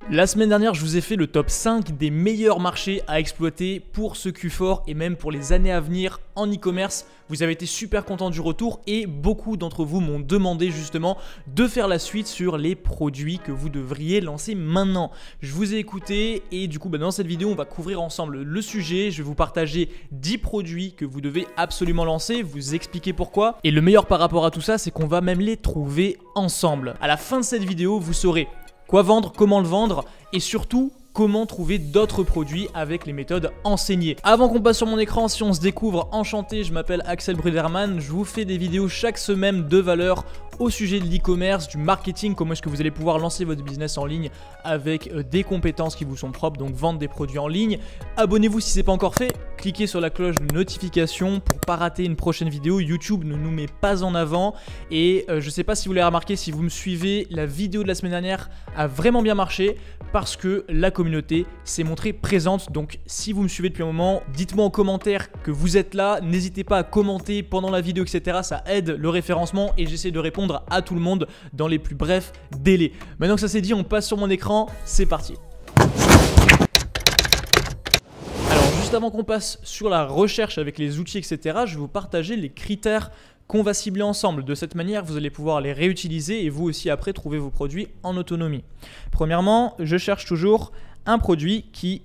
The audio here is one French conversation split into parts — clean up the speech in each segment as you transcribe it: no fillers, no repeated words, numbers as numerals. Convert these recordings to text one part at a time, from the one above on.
La semaine dernière, je vous ai fait le top 5 des meilleurs marchés à exploiter pour ce Q4 et même pour les années à venir en e-commerce. Vous avez été super contents du retour et beaucoup d'entre vous m'ont demandé justement de faire la suite sur les produits que vous devriez lancer maintenant. Je vous ai écouté et du coup dans cette vidéo on va couvrir ensemble le sujet. Je vais vous partager 10 produits que vous devez absolument lancer, vous expliquer pourquoi. Et le meilleur par rapport à tout ça, c'est qu'on va même les trouver ensemble. À la fin de cette vidéo, vous saurez quoi vendre, comment le vendre et surtout comment trouver d'autres produits avec les méthodes enseignées. Avant qu'on passe sur mon écran, si on se découvre, enchanté, je m'appelle Axel Bruderman, je vous fais des vidéos chaque semaine de valeur au sujet de l'e-commerce, du marketing, comment est-ce que vous allez pouvoir lancer votre business en ligne avec des compétences qui vous sont propres, donc vendre des produits en ligne. Abonnez-vous si ce n'est pas encore fait, cliquez sur la cloche de notification pour ne pas rater une prochaine vidéo. YouTube ne nous met pas en avant et je ne sais pas si vous l'avez remarqué, si vous me suivez, la vidéo de la semaine dernière a vraiment bien marché parce que la communauté s'est montrée présente. Donc si vous me suivez depuis un moment, dites-moi en commentaire que vous êtes là, n'hésitez pas à commenter pendant la vidéo, etc. Ça aide le référencement et j'essaie de répondre à tout le monde dans les plus brefs délais. Maintenant que ça c'est dit, on passe sur mon écran, c'est parti. Alors juste avant qu'on passe sur la recherche avec les outils, etc., je vais vous partager les critères qu'on va cibler ensemble. De cette manière, vous allez pouvoir les réutiliser et vous aussi après trouver vos produits en autonomie. Premièrement, je cherche toujours un produit qui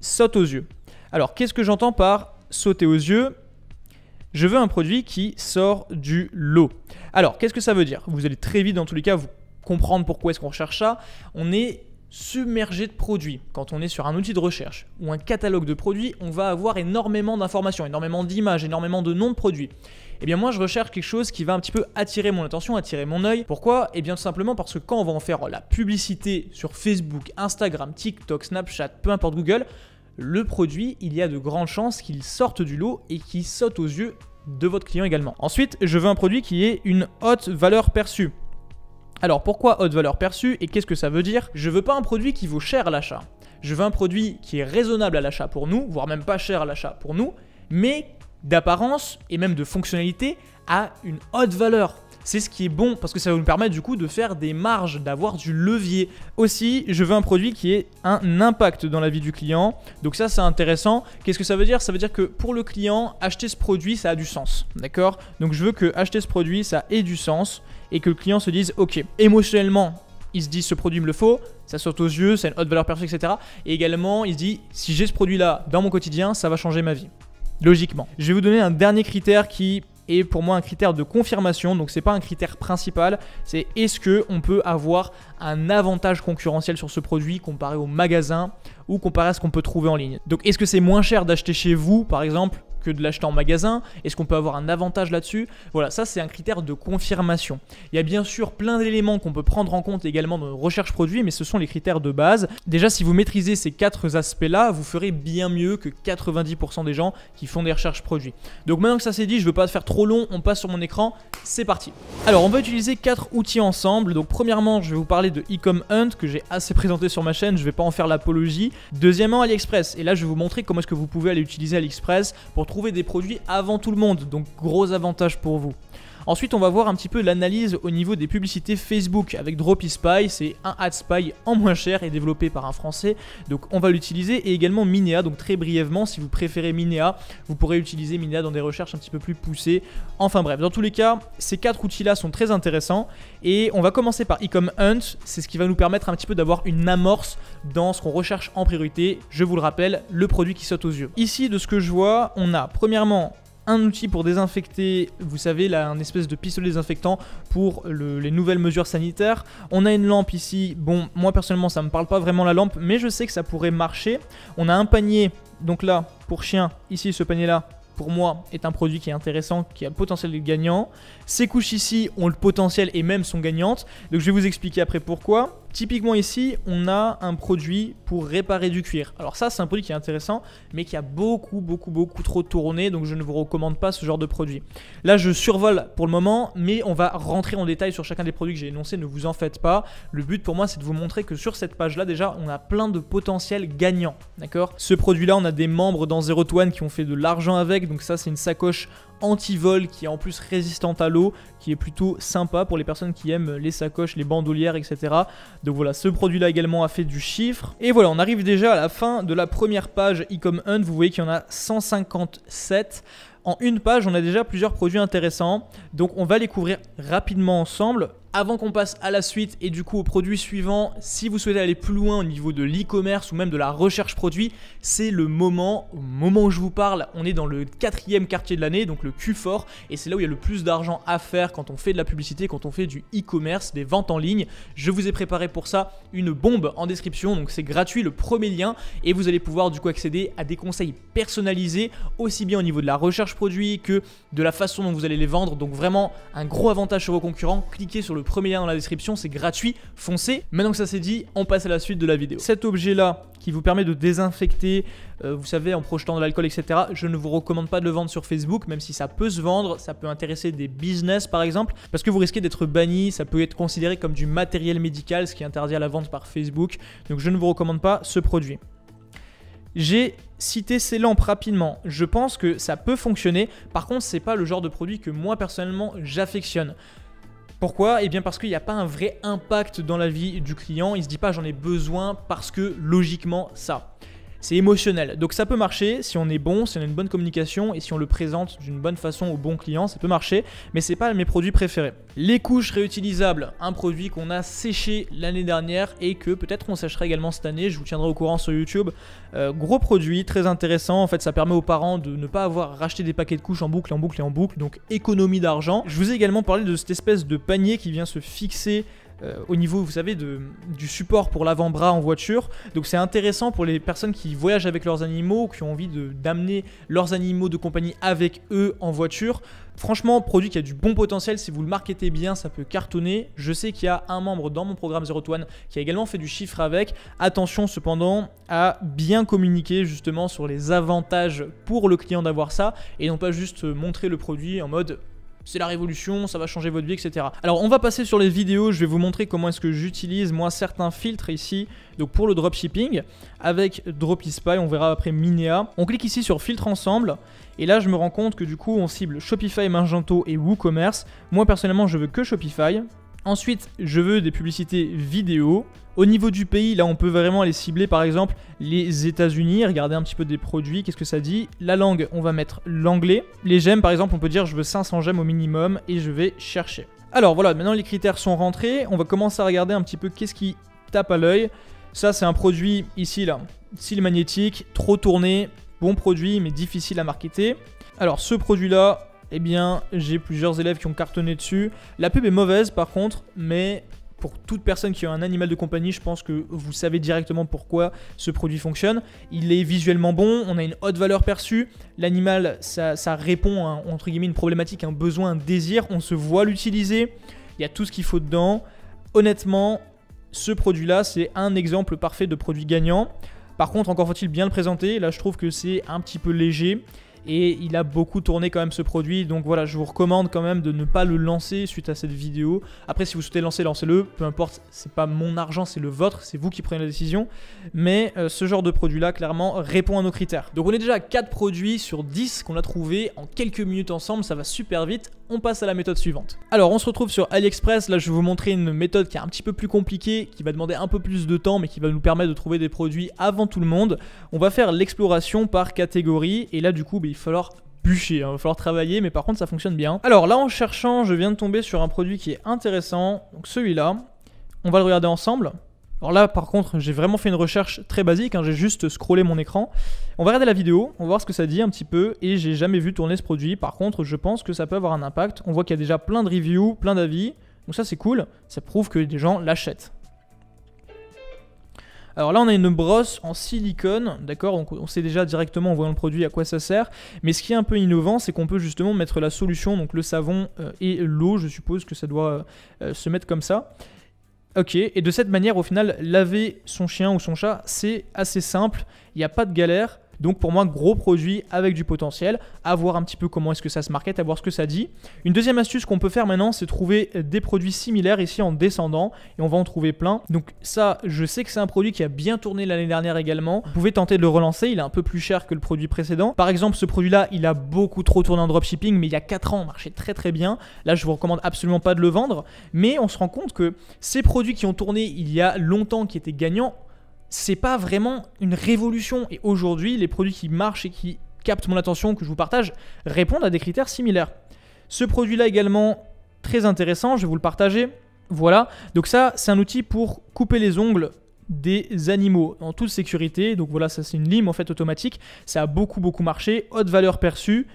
saute aux yeux. Alors, qu'est-ce que j'entends par sauter aux yeux ? Je veux un produit qui sort du lot. Alors, qu'est-ce que ça veut dire ? Vous allez très vite, dans tous les cas, vous comprendre pourquoi est-ce qu'on recherche ça. On est submergé de produits. Quand on est sur un outil de recherche ou un catalogue de produits, on va avoir énormément d'informations, énormément d'images, énormément de noms de produits. Eh bien moi je recherche quelque chose qui va un petit peu attirer mon attention, attirer mon œil. Pourquoi ? Eh bien tout simplement parce que quand on va en faire la publicité sur Facebook, Instagram, TikTok, Snapchat, peu importe Google, le produit, il y a de grandes chances qu'il sorte du lot et qu'il saute aux yeux de votre client également. Ensuite, je veux un produit qui ait une haute valeur perçue. Alors pourquoi haute valeur perçue et qu'est-ce que ça veut dire ? Je veux pas un produit qui vaut cher à l'achat. Je veux un produit qui est raisonnable à l'achat pour nous, voire même pas cher à l'achat pour nous, mais d'apparence et même de fonctionnalité à une haute valeur. C'est ce qui est bon parce que ça va nous permettre du coup de faire des marges, d'avoir du levier. Aussi, je veux un produit qui ait un impact dans la vie du client. Donc ça, c'est intéressant. Qu'est-ce que ça veut dire ? Ça veut dire que pour le client, acheter ce produit, ça a du sens. D'accord ? Donc je veux que acheter ce produit, ça ait du sens et que le client se dise « Ok, émotionnellement, il se dit ce produit me le faut, ça saute aux yeux, c'est une haute valeur perçue, etc. » Et également, il se dit « Si j'ai ce produit-là dans mon quotidien, ça va changer ma vie. » Logiquement. Je vais vous donner un dernier critère qui est pour moi un critère de confirmation, donc c'est pas un critère principal, c'est est-ce qu'on peut avoir un avantage concurrentiel sur ce produit comparé au magasin ou comparé à ce qu'on peut trouver en ligne. Donc est-ce que c'est moins cher d'acheter chez vous par exemple que de l'acheter en magasin? Est-ce qu'on peut avoir un avantage là-dessus? Voilà, ça c'est un critère de confirmation. Il y a bien sûr plein d'éléments qu'on peut prendre en compte également dans nos recherches produits, mais ce sont les critères de base. Déjà, si vous maîtrisez ces 4 aspects-là, vous ferez bien mieux que 90% des gens qui font des recherches produits. Donc maintenant que ça c'est dit, je ne veux pas faire trop long, on passe sur mon écran, c'est parti. Alors on va utiliser 4 outils ensemble. Donc premièrement, je vais vous parler de Ecom Hunt que j'ai assez présenté sur ma chaîne, je ne vais pas en faire l'apologie. Deuxièmement, AliExpress, et là je vais vous montrer comment est-ce que vous pouvez aller utiliser AliExpress pour trouver des produits avant tout le monde, donc gros avantage pour vous. Ensuite, on va voir un petit peu l'analyse au niveau des publicités Facebook avec Dropispy, c'est un AdSpy en moins cher et développé par un Français, donc on va l'utiliser, et également Minea, donc très brièvement, si vous préférez Minea, vous pourrez utiliser Minea dans des recherches un petit peu plus poussées. Enfin bref, dans tous les cas, ces 4 outils-là sont très intéressants, et on va commencer par Ecom Hunt, c'est ce qui va nous permettre un petit peu d'avoir une amorce dans ce qu'on recherche en priorité, je vous le rappelle, le produit qui saute aux yeux. Ici, de ce que je vois, on a premièrement un outil pour désinfecter, vous savez, là, un espèce de pistolet désinfectant pour les nouvelles mesures sanitaires. On a une lampe ici, bon, moi personnellement ça me parle pas vraiment la lampe, mais je sais que ça pourrait marcher. On a un panier, donc là, pour chien, ici ce panier là, pour moi, est un produit qui est intéressant, qui a le potentiel de gagnant. Ces couches ici ont le potentiel et même sont gagnantes, donc je vais vous expliquer après pourquoi. Typiquement ici, on a un produit pour réparer du cuir. Alors ça, c'est un produit qui est intéressant, mais qui a beaucoup trop tourné, donc je ne vous recommande pas ce genre de produit. Là, je survole pour le moment, mais on va rentrer en détail sur chacun des produits que j'ai énoncés, ne vous en faites pas. Le but pour moi, c'est de vous montrer que sur cette page-là, déjà, on a plein de potentiels gagnants, d'accord ? Ce produit-là, on a des membres dans Zero to One qui ont fait de l'argent avec, donc ça, c'est une sacoche anti-vol qui est en plus résistante à l'eau, qui est plutôt sympa pour les personnes qui aiment les sacoches, les bandoulières, etc. Donc voilà, ce produit-là également a fait du chiffre. Et voilà, on arrive déjà à la fin de la première page Ecom Hunt. Vous voyez qu'il y en a 157. En une page, on a déjà plusieurs produits intéressants. Donc on va les couvrir rapidement ensemble. Avant qu'on passe à la suite et du coup au produit suivant, si vous souhaitez aller plus loin au niveau de l'e-commerce ou même de la recherche produit, c'est le moment. Au moment où je vous parle, on est dans le 4e quartier de l'année, donc le Q4, et c'est là où il y a le plus d'argent à faire quand on fait de la publicité, quand on fait du e-commerce, des ventes en ligne. Je vous ai préparé pour ça une bombe en description, donc c'est gratuit, le premier lien, et vous allez pouvoir du coup accéder à des conseils personnalisés, aussi bien au niveau de la recherche produit que de la façon dont vous allez les vendre. Donc vraiment un gros avantage sur vos concurrents. Cliquez sur le premier lien dans la description, c'est gratuit, foncez. Maintenant que ça c'est dit, on passe à la suite de la vidéo. Cet objet là qui vous permet de désinfecter, vous savez, en projetant de l'alcool, etc. Je ne vous recommande pas de le vendre sur Facebook, même si ça peut se vendre, ça peut intéresser des business par exemple, parce que vous risquez d'être banni, ça peut être considéré comme du matériel médical, ce qui est interdit à la vente par Facebook. Donc je ne vous recommande pas ce produit. J'ai cité ces lampes rapidement, je pense que ça peut fonctionner, par contre c'est pas le genre de produit que moi personnellement j'affectionne. Pourquoi? Eh bien parce qu'il n'y a pas un vrai impact dans la vie du client, il se dit pas j'en ai besoin parce que logiquement ça. C'est émotionnel, donc ça peut marcher si on est bon, si on a une bonne communication et si on le présente d'une bonne façon au bon client, ça peut marcher, mais c'est pas mes produits préférés. Les couches réutilisables, un produit qu'on a séché l'année dernière et que peut-être on séchera également cette année, je vous tiendrai au courant sur YouTube. Gros produit, très intéressant, en fait ça permet aux parents de ne pas avoir racheté des paquets de couches en boucle, donc économie d'argent. Je vous ai également parlé de cette espèce de panier qui vient se fixer au niveau, vous savez, du support pour l'avant-bras en voiture. Donc c'est intéressant pour les personnes qui voyagent avec leurs animaux, qui ont envie d'amener leurs animaux de compagnie avec eux en voiture. Franchement, produit qui a du bon potentiel, si vous le marketez bien, ça peut cartonner. Je sais qu'il y a un membre dans mon programme Zero to One qui a également fait du chiffre avec. Attention cependant à bien communiquer justement sur les avantages pour le client d'avoir ça et non pas juste montrer le produit en mode c'est la révolution, ça va changer votre vie, etc. Alors on va passer sur les vidéos, je vais vous montrer comment est-ce que j'utilise moi certains filtres ici, donc pour le dropshipping, avec Dropispy, on verra après Minea. On clique ici sur filtre ensemble, et là je me rends compte que du coup on cible Shopify, Magento et WooCommerce. Moi personnellement je veux que Shopify. Ensuite, je veux des publicités vidéo. Au niveau du pays, là, on peut vraiment aller cibler, par exemple, les États-Unis. Regardez un petit peu des produits. Qu'est-ce que ça dit? La langue, on va mettre l'anglais. Les j'aime, par exemple, on peut dire je veux 500 j'aime au minimum et je vais chercher. Alors voilà, maintenant les critères sont rentrés. On va commencer à regarder un petit peu qu'est-ce qui tape à l'œil. Ça, c'est un produit ici, là. Cils magnétique, trop tourné. Bon produit, mais difficile à marketer. Alors, ce produit-là, eh bien, j'ai plusieurs élèves qui ont cartonné dessus. La pub est mauvaise par contre, mais pour toute personne qui a un animal de compagnie, je pense que vous savez directement pourquoi ce produit fonctionne. Il est visuellement bon, on a une haute valeur perçue. L'animal, ça répond à, entre guillemets, une problématique, un besoin, un désir. On se voit l'utiliser, il y a tout ce qu'il faut dedans. Honnêtement, ce produit-là, c'est un exemple parfait de produit gagnant. Par contre, encore faut-il bien le présenter. Là, je trouve que c'est un petit peu léger. Et il a beaucoup tourné quand même ce produit, donc voilà, je vous recommande quand même de ne pas le lancer suite à cette vidéo. Après, si vous souhaitez lancer, lancez-le, peu importe, c'est pas mon argent, c'est le vôtre, c'est vous qui prenez la décision. Mais ce genre de produit-là, clairement, répond à nos critères. Donc on est déjà à 4 produits sur 10 qu'on a trouvé en quelques minutes ensemble, ça va super vite. On passe à la méthode suivante. Alors on se retrouve sur AliExpress, là je vais vous montrer une méthode qui est un petit peu plus compliquée, qui va demander un peu plus de temps, mais qui va nous permettre de trouver des produits avant tout le monde. On va faire l'exploration par catégorie, et là du coup, il va falloir bûcher, il va falloir travailler, mais par contre ça fonctionne bien. Alors là en cherchant, je viens de tomber sur un produit qui est intéressant, donc celui-là, on va le regarder ensemble. Alors là par contre j'ai vraiment fait une recherche très basique, j'ai juste scrollé mon écran. On va regarder la vidéo, on va voir ce que ça dit un petit peu, et j'ai jamais vu tourner ce produit. Par contre je pense que ça peut avoir un impact, on voit qu'il y a déjà plein de reviews, plein d'avis, donc ça c'est cool, ça prouve que des gens l'achètent. Alors là on a une brosse en silicone, d'accord, donc on sait déjà directement en voyant le produit à quoi ça sert, mais ce qui est un peu innovant c'est qu'on peut justement mettre la solution, donc le savon et l'eau, je suppose que ça doit se mettre comme ça. Ok, et de cette manière au final laver son chien ou son chat c'est assez simple, il n'y a pas de galère. Donc pour moi, gros produit avec du potentiel, à voir un petit peu comment est-ce que ça se market, à voir ce que ça dit. Une deuxième astuce qu'on peut faire maintenant, c'est trouver des produits similaires ici en descendant, et on va en trouver plein. Donc ça, je sais que c'est un produit qui a bien tourné l'année dernière également. Vous pouvez tenter de le relancer, il est un peu plus cher que le produit précédent. Par exemple, ce produit-là, il a beaucoup trop tourné en dropshipping, mais il y a 4 ans, marchait très très bien. Là, je vous recommande absolument pas de le vendre, mais on se rend compte que ces produits qui ont tourné il y a longtemps, qui étaient gagnants, c'est pas vraiment une révolution. Et aujourd'hui, les produits qui marchent et qui captent mon attention, que je vous partage, répondent à des critères similaires. Ce produit-là également, très intéressant, je vais vous le partager. Voilà, donc ça, c'est un outil pour couper les ongles des animaux en toute sécurité. Donc voilà, ça c'est une lime en fait automatique. Ça a beaucoup marché, haute valeur perçue.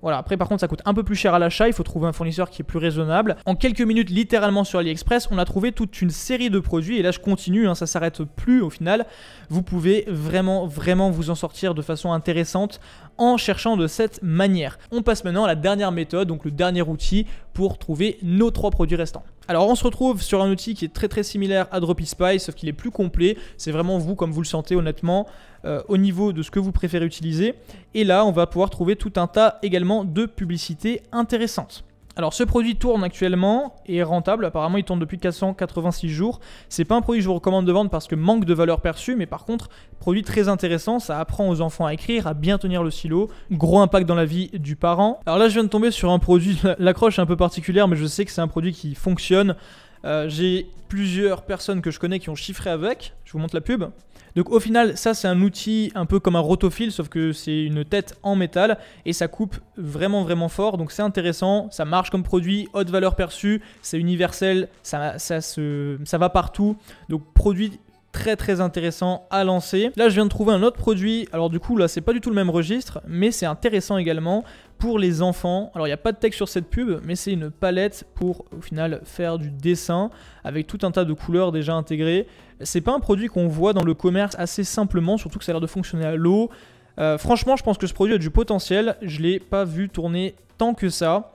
Voilà, après par contre ça coûte un peu plus cher à l'achat, il faut trouver un fournisseur qui est plus raisonnable. En quelques minutes, littéralement sur AliExpress, on a trouvé toute une série de produits, et là je continue, ça s'arrête plus au final. Vous pouvez vraiment vous en sortir de façon intéressante en cherchant de cette manière. On passe maintenant à la dernière méthode, donc le dernier outil pour trouver nos 3 produits restants. Alors on se retrouve sur un outil qui est très similaire à Dropisky, sauf qu'il est plus complet. C'est vraiment vous comme vous le sentez honnêtement au niveau de ce que vous préférez utiliser. Et là on va pouvoir trouver tout un tas également de publicités intéressantes. Alors ce produit tourne actuellement et est rentable, apparemment il tourne depuis 486 jours. C'est pas un produit que je vous recommande de vendre parce que manque de valeur perçue, mais par contre, produit très intéressant, ça apprend aux enfants à écrire, à bien tenir le stylo, gros impact dans la vie du parent. Alors là je viens de tomber sur un produit, l'accroche est un peu particulière, mais je sais que c'est un produit qui fonctionne. J'ai plusieurs personnes que je connais qui ont chiffré avec, je vous montre la pub. Donc au final, ça c'est un outil un peu comme un rotofil, sauf que c'est une tête en métal et ça coupe vraiment fort. Donc c'est intéressant, ça marche comme produit, haute valeur perçue, c'est universel, ça va partout. Donc produit très intéressant à lancer. Là je viens de trouver un autre produit, alors du coup là c'est pas du tout le même registre, mais c'est intéressant également pour les enfants. Alors il n'y a pas de texte sur cette pub, mais c'est une palette pour au final faire du dessin avec tout un tas de couleurs déjà intégrées. C'est pas un produit qu'on voit dans le commerce assez simplement, surtout que ça a l'air de fonctionner à l'eau. Franchement je pense que ce produit a du potentiel, je l'ai pas vu tourner tant que ça.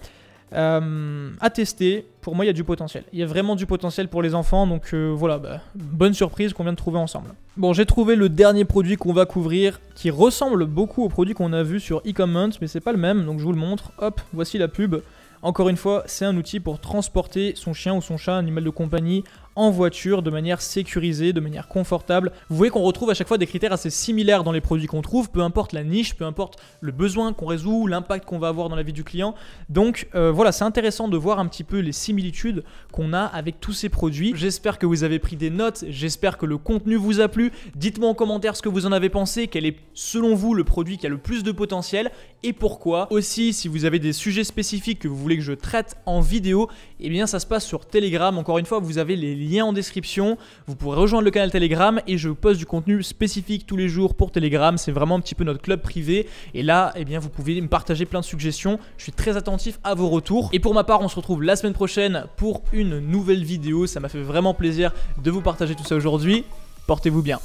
À tester, pour moi il y a du potentiel, il y a vraiment du potentiel pour les enfants, donc voilà, bonne surprise qu'on vient de trouver ensemble. Bon, j'ai trouvé le dernier produit qu'on va couvrir qui ressemble beaucoup au produit qu'on a vu sur e-comment, mais c'est pas le même, donc je vous le montre. Hop, voici la pub. Encore une fois, c'est un outil pour transporter son chien ou son chat, animal de compagnie, en voiture de manière sécurisée, de manière confortable. Vous voyez qu'on retrouve à chaque fois des critères assez similaires dans les produits qu'on trouve, peu importe la niche, peu importe le besoin qu'on résout, l'impact qu'on va avoir dans la vie du client. Donc voilà, c'est intéressant de voir un petit peu les similitudes qu'on a avec tous ces produits. J'espère que vous avez pris des notes, j'espère que le contenu vous a plu. Dites-moi en commentaire ce que vous en avez pensé, quel est selon vous le produit qui a le plus de potentiel et pourquoi. Aussi, si vous avez des sujets spécifiques que vous voulez que je traite en vidéo, eh bien ça se passe sur Telegram. Encore une fois, vous avez les liens en description. Vous pourrez rejoindre le canal Telegram et je poste du contenu spécifique tous les jours pour Telegram. C'est vraiment un petit peu notre club privé. Et là, eh bien, vous pouvez me partager plein de suggestions. Je suis très attentif à vos retours. Et pour ma part, on se retrouve la semaine prochaine pour une nouvelle vidéo. Ça m'a fait vraiment plaisir de vous partager tout ça aujourd'hui. Portez-vous bien.